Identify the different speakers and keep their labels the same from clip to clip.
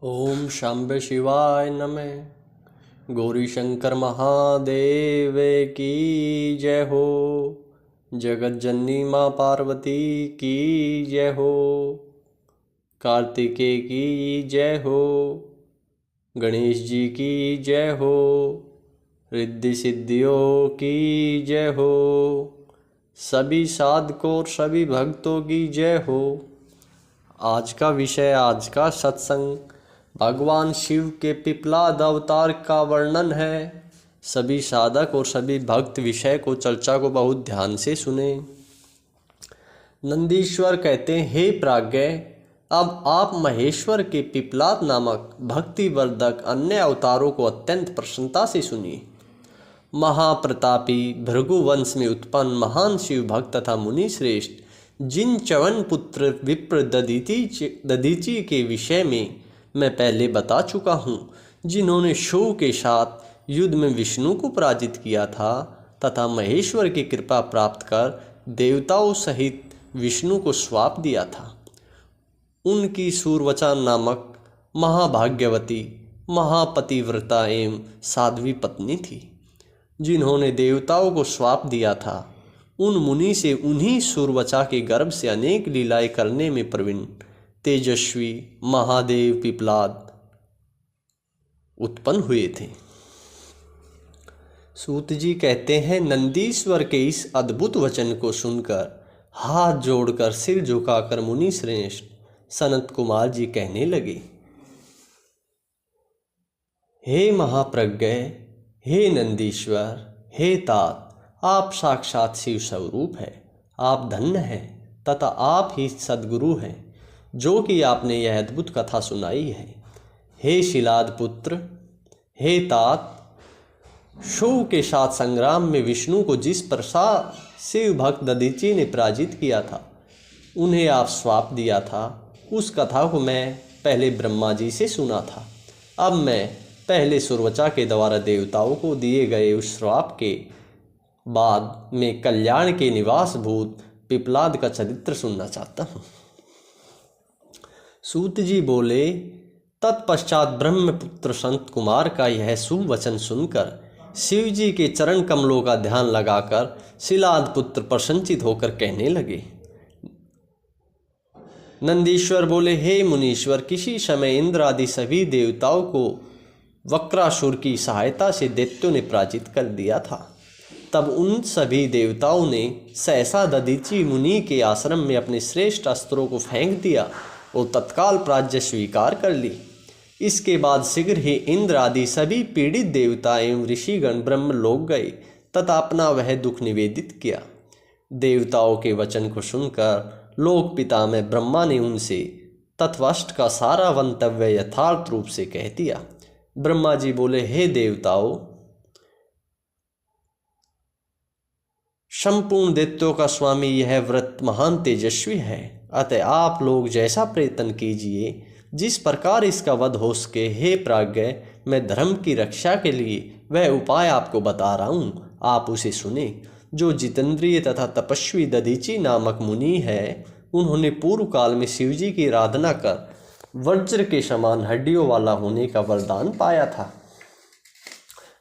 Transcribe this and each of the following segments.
Speaker 1: ओम शांबे शिवाय नमः। गौरी शंकर महादेव की जय हो। जगत जननी माँ पार्वती की जय हो। कार्तिकेय की जय हो। गणेश जी की जय हो। रिद्धि सिद्धियों की जय हो। सभी साधकों और सभी भक्तों की जय हो। आज का विषय, आज का सत्संग भगवान शिव के पिपलाद अवतार का वर्णन है। सभी साधक और सभी भक्त विषय को, चर्चा को बहुत ध्यान से सुने। नंदीश्वर कहते हैं, हे प्राज्ञ, अब आप महेश्वर के पिपलाद नामक भक्तिवर्धक अन्य अवतारों को अत्यंत प्रसन्नता से सुनिए। महाप्रतापी भृगु वंश में उत्पन्न महान शिव भक्त तथा मुनि श्रेष्ठ जिन च्यवन पुत्र विप्र दधीचि के विषय में मैं पहले बता चुका हूँ, जिन्होंने शोक के साथ युद्ध में विष्णु को पराजित किया था तथा महेश्वर की कृपा प्राप्त कर देवताओं सहित विष्णु को श्राप दिया था, उनकी सूरवचा नामक महाभाग्यवती महापतिव्रता एवं साध्वी पत्नी थी। जिन्होंने देवताओं को श्राप दिया था, उन मुनि से उन्हीं सूरवचा के गर्भ से अनेक लीलाएं करने में प्रवीण तेजस्वी महादेव पिपलाद उत्पन्न हुए थे। सूत जी कहते हैं, नंदीश्वर के इस अद्भुत वचन को सुनकर हाथ जोड़कर सिर झुकाकर मुनि श्रेष्ठ सनत कुमार जी कहने लगे, हे महाप्रज्ञ, हे नंदीश्वर, हे तात, आप साक्षात शिव स्वरूप है। आप धन्य हैं तथा आप ही सद्गुरु हैं, जो कि आपने यह अद्भुत कथा सुनाई है। हे शिलाद पुत्र, हे तात, शोक के साथ संग्राम में विष्णु को जिस प्रसाद शिव भक्त दधीचि ने पराजित किया था, उन्हें आप श्राप दिया था, उस कथा को मैं पहले ब्रह्मा जी से सुना था। अब मैं पहले सूरवचा के द्वारा देवताओं को दिए गए उस श्राप के बाद में कल्याण के निवास भूत पिपलाद का चरित्र सुनना चाहता हूँ। सूत जी बोले, तत्पश्चात ब्रह्मपुत्र संत कुमार का यह शुभ वचन सुनकर शिव जी के चरण कमलों का ध्यान लगाकर शिलाद पुत्र प्रसन्नचित होकर कहने लगे। नंदीश्वर बोले, हे मुनीश्वर, किसी समय इंद्र आदि सभी देवताओं को वक्रासुर की सहायता से दैत्यों ने पराजित कर दिया था। तब उन सभी देवताओं ने सहसा दधीचि मुनि के आश्रम में अपने श्रेष्ठ अस्त्रों को फेंक दिया और तत्काल पराजय स्वीकार कर ली। इसके बाद शीघ्र ही इंद्र आदि सभी पीड़ित देवता एवं ऋषिगण ब्रह्मलोक गए तथा अपना वह दुख निवेदित किया। देवताओं के वचन को सुनकर लोक पिता में ब्रह्मा ने उनसे तत्वष्ट का सारा मंतव्य यथार्थ रूप से कह दिया। ब्रह्मा जी बोले, हे देवताओं, संपूर्ण दैत्यों का स्वामी यह व्रत महान तेजस्वी है, अतः आप लोग जैसा प्रयत्न कीजिए जिस प्रकार इसका वध हो सके। हे प्राज्ञ, मैं धर्म की रक्षा के लिए वह उपाय आपको बता रहा हूँ, आप उसे सुने। जो जितेंद्रिय तथा तपस्वी दधीचि नामक मुनि है, उन्होंने पूर्व काल में शिवजी की आराधना कर वज्र के समान हड्डियों वाला होने का वरदान पाया था।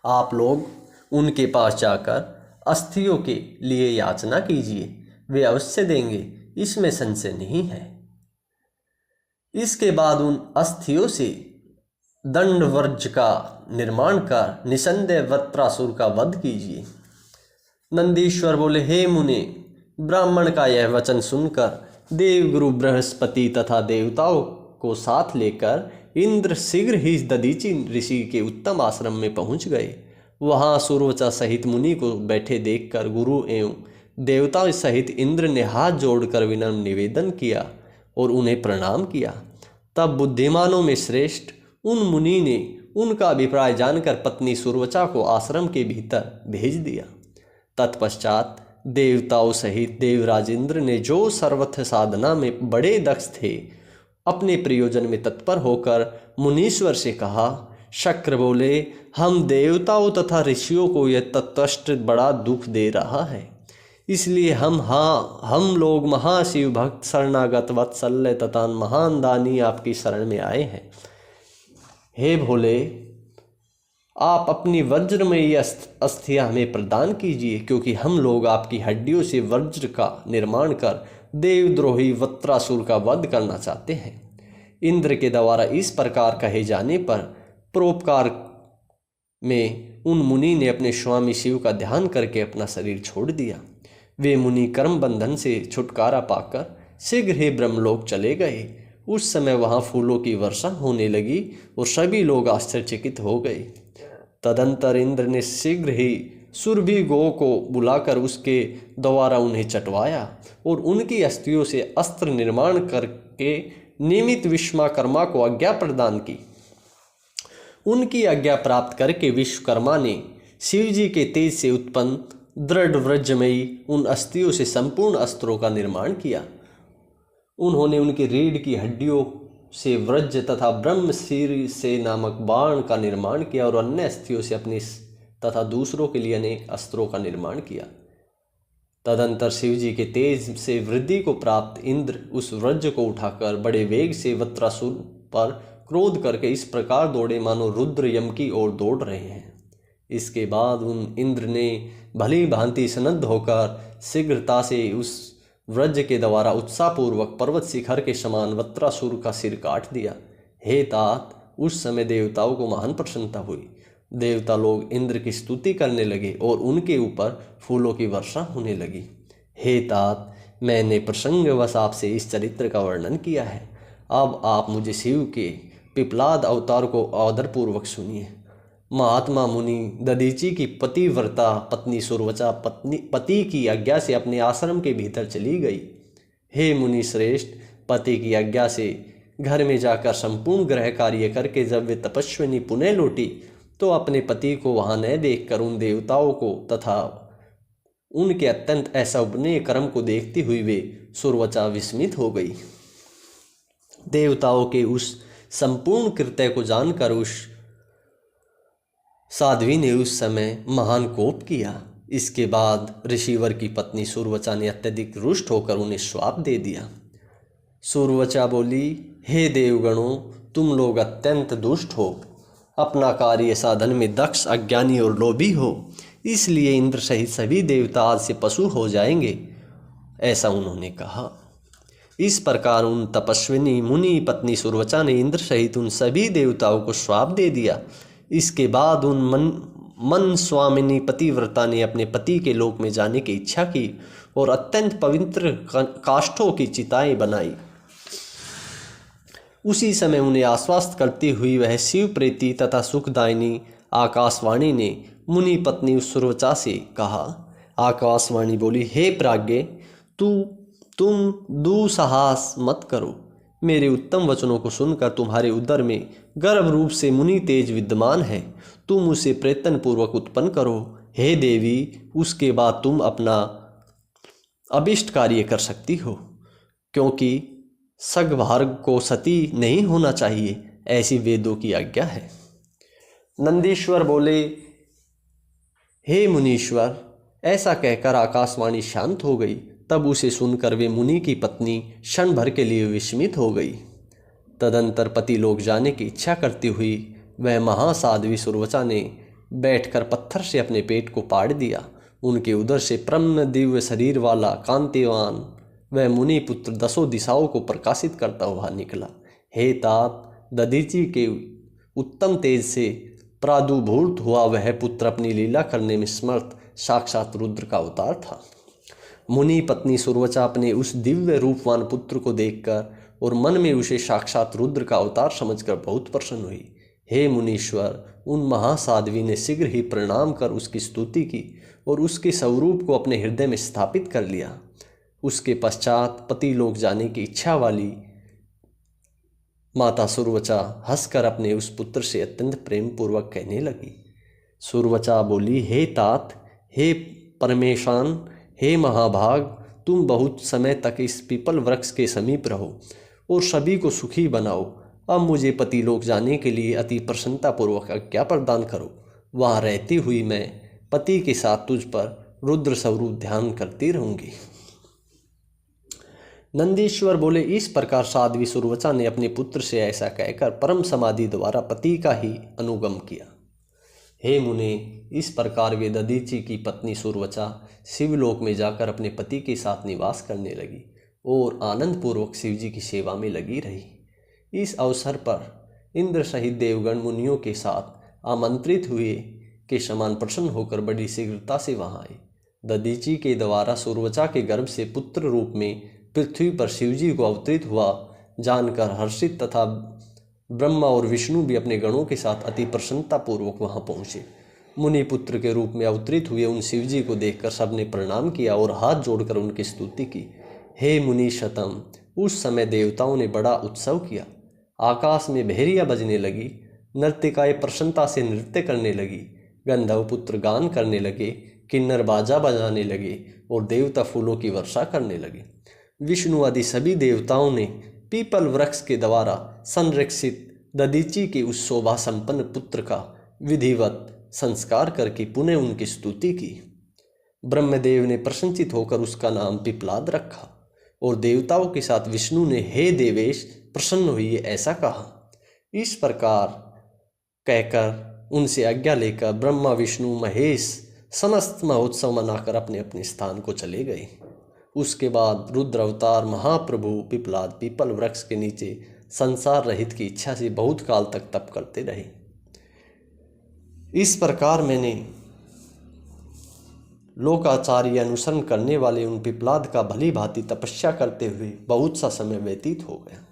Speaker 1: आप लोग उनके पास जाकर अस्थियों के लिए याचना कीजिए, वे अवश्य देंगे, इसमें संशय नहीं है। इसके बाद उन अस्थियों से दंडवर्ज का निर्माण कर निसंदेह वक्रासुर का वध कीजिए। नंदीश्वर बोले, हे मुने, ब्राह्मण का यह वचन सुनकर देवगुरु बृहस्पति तथा देवताओं को साथ लेकर इंद्र शीघ्र ही दधीचि ऋषि के उत्तम आश्रम में पहुंच गए। वहां सूर्वचा सहित मुनि को बैठे देखकर गुरु एवं देवताओं सहित इंद्र ने हाथ जोड़कर विनम्र निवेदन किया और उन्हें प्रणाम किया। तब बुद्धिमानों में श्रेष्ठ उन मुनि ने उनका अभिप्राय जानकर पत्नी सूर्वचा को आश्रम के भीतर भेज दिया। तत्पश्चात देवताओं सहित देवराज इंद्र ने, जो सर्वत्र साधना में बड़े दक्ष थे, अपने प्रयोजन में तत्पर होकर मुनीश्वर से कहा। शक्र बोले, हम देवताओं तथा ऋषियों को यह तत्वष्ट बड़ा दुख दे रहा है, इसलिए हम लोग महाशिव भक्त शरणागत वत्सल्य तथा महान दानी आपकी शरण में आए हैं। हे भोले, आप अपनी वज्रमयी अस्थियां हमें प्रदान कीजिए, क्योंकि हम लोग आपकी हड्डियों से वज्र का निर्माण कर देवद्रोही वत्रासुर का वध करना चाहते हैं। इंद्र के द्वारा इस प्रकार कहे जाने पर परोपकार में उन मुनि ने अपने स्वामी शिव का ध्यान करके अपना शरीर छोड़ दिया। वे मुनि कर्म बंधन से छुटकारा पाकर शीघ्र ही ब्रह्मलोक चले गए। उस समय वहां फूलों की वर्षा होने लगी और सभी लोग आश्चर्यचकित हो गए। तदंतर इंद्र ने शीघ्र ही सुरभि गौ को बुलाकर उसके द्वारा उन्हें चटवाया और उनकी अस्थियों से अस्त्र निर्माण करके नियमित विश्वकर्मा को आज्ञा प्रदान की। उनकी आज्ञा प्राप्त करके विश्वकर्मा ने शिवजी के तेज से उत्पन्न दृढ़ वज्रमयी उन अस्थियों से संपूर्ण अस्त्रों का निर्माण किया। उन्होंने उनकी रीढ़ की हड्डियों से वज्र तथा ब्रह्मशीर से नामक बाण का निर्माण किया और अन्य अस्थियों से अपनी तथा दूसरों के लिए अनेक अस्त्रों का निर्माण किया। तदंतर शिवजी के तेज से वृद्धि को प्राप्त इंद्र उस वज्र को उठाकर बड़े वेग से वत्रासुर पर क्रोध करके इस प्रकार दौड़े मानो रुद्र यम की ओर दौड़ रहे हैं। इसके बाद उन इंद्र ने भली भांति सन्नद्ध होकर शीघ्रता से उस वज्र के द्वारा उत्साहपूर्वक पर्वत शिखर के समान वत्रासुर का सिर काट दिया। हे तात, उस समय देवताओं को महान प्रसन्नता हुई। देवता लोग इंद्र की स्तुति करने लगे और उनके ऊपर फूलों की वर्षा होने लगी। हे तात, मैंने प्रसंगवश आपसे इस चरित्र का वर्णन किया है। अब आप मुझे शिव के पिपलाद अवतार को आदरपूर्वक सुनिए। महात्मा मुनि दधीचि की पतिव्रता पत्नी सुरवचा पति की आज्ञा से अपने आश्रम के भीतर चली गई। हे मुनि श्रेष्ठ, पति की आज्ञा से घर में जाकर संपूर्ण गृह कार्य करके जब वे तपस्विनी पुनः लौटी तो अपने पति को वहां न देखकर उन देवताओं को तथा उनके अत्यंत अशोभनीय कर्म को देखती हुई वे सुरवचा विस्मित हो गई। देवताओं के उस संपूर्ण कृत्य को जानकर उस साध्वी ने उस समय महान कोप किया। इसके बाद ऋषिवर की पत्नी सुरवचा ने अत्यधिक रुष्ट होकर उन्हें श्राप दे दिया। सुरवचा बोली, हे देवगणों, तुम लोग अत्यंत दुष्ट हो, अपना कार्य साधन में दक्ष, अज्ञानी और लोभी हो, इसलिए इंद्र सहित सभी देवता आज से पशु हो जाएंगे। ऐसा उन्होंने कहा। इस प्रकार उन तपस्विनी मुनि पत्नी सुरवचा ने इंद्र सहित उन सभी देवताओं को श्राप दे दिया। इसके बाद उन मन स्वामिनी पतिव्रता ने अपने पति के लोक में जाने की इच्छा की और अत्यंत पवित्र काष्ठों की चिताएं बनाई। उसी समय उन्हें आश्वस्त करती हुई वह शिव प्रीति तथा सुखदायिनी आकाशवाणी ने मुनि पत्नी सुरवचा से कहा। आकाशवाणी बोली, हे प्राज्ञ, तुम दुस्साहस मत करो। मेरे उत्तम वचनों को सुनकर तुम्हारे उदर में गर्भ रूप से मुनि तेज विद्यमान है, तुम उसे प्रयत्न पूर्वक उत्पन्न करो। हे देवी, उसके बाद तुम अपना अभिष्ट कार्य कर सकती हो, क्योंकि सगभार्ग को सती नहीं होना चाहिए, ऐसी वेदों की आज्ञा है। नंदीश्वर बोले, हे मुनीश्वर, ऐसा कहकर आकाशवाणी शांत हो गई। तब उसे सुनकर वे मुनि की पत्नी क्षण भर के लिए विस्मित हो गई। तदंतर पति लोग जाने की इच्छा करती हुई वह महासाध्वी सुरवचा ने बैठकर पत्थर से अपने पेट को पाड़ दिया। उनके उदर से परम दिव्य शरीर वाला कांतिवान वह मुनि पुत्र 10 दिशाओं को प्रकाशित करता हुआ निकला। हे तात, दधीचि के उत्तम तेज से प्रादुर्भूत हुआ वह पुत्र अपनी लीला करने में समर्थ साक्षात रुद्र का अवतार था। मुनि पत्नी सुरवचा अपने उस दिव्य रूपवान पुत्र को देखकर और मन में उसे साक्षात रुद्र का अवतार समझकर बहुत प्रसन्न हुई। हे मुनीश्वर, उन महासाध्वी ने शीघ्र ही प्रणाम कर उसकी स्तुति की और उसके स्वरूप को अपने हृदय में स्थापित कर लिया। उसके पश्चात पति लोक जाने की इच्छा वाली माता सुरवचा हंसकर अपने उस पुत्र से अत्यंत प्रेम पूर्वक कहने लगी। सुरवचा बोली, हे तात, हे परमेशान, हे महाभाग, तुम बहुत समय तक इस पीपल वृक्ष के समीप रहो और सभी को सुखी बनाओ। अब मुझे पति लोक जाने के लिए अति प्रसन्नतापूर्वक आज्ञा प्रदान करो। वहाँ रहती हुई मैं पति के साथ तुझ पर रुद्र स्वरूप ध्यान करती रहूँगी। नंदीश्वर बोले, इस प्रकार साध्वी सुरवचा ने अपने पुत्र से ऐसा कहकर परम समाधि द्वारा पति का ही अनुगम किया। हे मुने, इस प्रकार वे दधीचि की पत्नी सुरवचा शिवलोक में जाकर अपने पति के साथ निवास करने लगी और आनंद पूर्वक शिव जी की सेवा में लगी रही। इस अवसर पर इंद्र सहित देवगण मुनियों के साथ आमंत्रित हुए के समान प्रसन्न होकर बड़ी शीघ्रता से वहां आए। दधीचि के द्वारा सुरवचा के गर्भ से पुत्र रूप में पृथ्वी पर शिवजी को अवतरित हुआ जानकर हर्षित तथा ब्रह्मा और विष्णु भी अपने गणों के साथ अति प्रसन्नता पूर्वक वहां पहुंचे। मुनि पुत्र के रूप में अवतरित हुए उन शिवजी को देखकर सबने प्रणाम किया और हाथ जोड़कर उनकी स्तुति की। हे मुनि शतम, उस समय देवताओं ने बड़ा उत्सव किया। आकाश में भेरियां बजने लगी, नर्तिकाएं प्रसन्नता से नृत्य करने लगी, गंधर्व पुत्र गान करने लगे, किन्नर बाजा बजाने लगे और देवता फूलों की वर्षा करने लगे। विष्णु आदि सभी देवताओं ने पीपल वृक्ष के द्वारा संरक्षित दधीचि के उस शोभा संपन्न पुत्र का विधिवत संस्कार करके पुनः उनकी स्तुति की। ब्रह्मदेव ने प्रसन्नचित होकर उसका नाम पिपलाद रखा और देवताओं के साथ विष्णु ने हे देवेश प्रसन्न हुई ऐसा कहा। इस प्रकार कहकर उनसे आज्ञा लेकर ब्रह्मा विष्णु महेश समस्त महोत्सव मनाकर अपने अपने स्थान को चले गए। उसके बाद रुद्र अवतार महाप्रभु पिपलाद पीपल वृक्ष के नीचे संसार रहित की इच्छा से बहुत काल तक तप करते रहे। इस प्रकार मैंने लोकाचार्य अनुसरण करने वाले उन पिपलाद का भली भांति तपस्या करते हुए बहुत सा समय व्यतीत हो गया।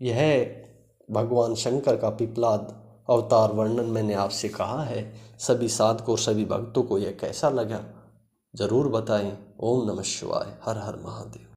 Speaker 1: यह भगवान शंकर का पिपलाद अवतार वर्णन मैंने आपसे कहा है। सभी साधकों सभी भक्तों को यह कैसा लगा जरूर बताएं। ओम नमः शिवाय। हर हर महादेव।